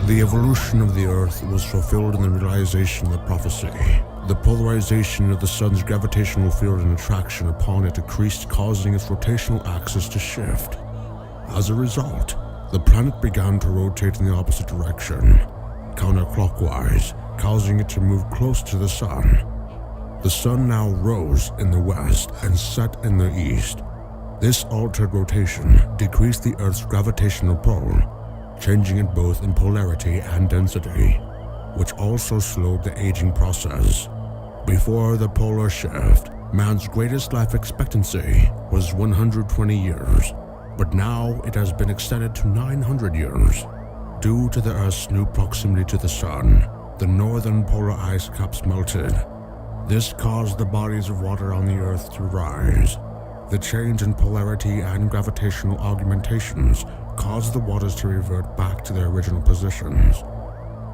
The evolution of the Earth was fulfilled in the realization of the prophecy. The polarization of the sun's gravitational field and attraction upon it decreased, causing its rotational axis to shift. As a result, the planet began to rotate in the opposite direction, counterclockwise, causing it to move close to the sun. The sun now rose in the west and set in the east. This altered rotation decreased the Earth's gravitational pull, changing it both in polarity and density, which also slowed the aging process. Before the polar shift, man's greatest life expectancy was 120 years, but now it has been extended to 900 years. Due to the Earth's new proximity to the sun, the northern polar ice caps melted. This caused the bodies of water on the Earth to rise. The change in polarity and gravitational augmentations caused the waters to revert back to their original positions,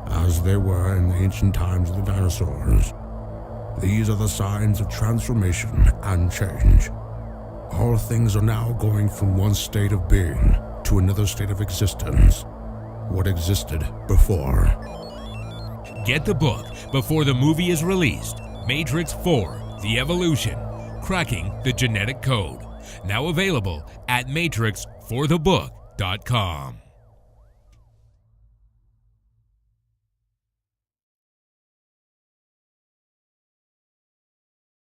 as they were in the ancient times of the dinosaurs. These are the signs of transformation and change. All things are now going from one state of being to another state of existence. What existed before. Get the book before the movie is released. Matrix 4: The Evolution, Cracking the Genetic Code. Now available at matrixforthebook.com.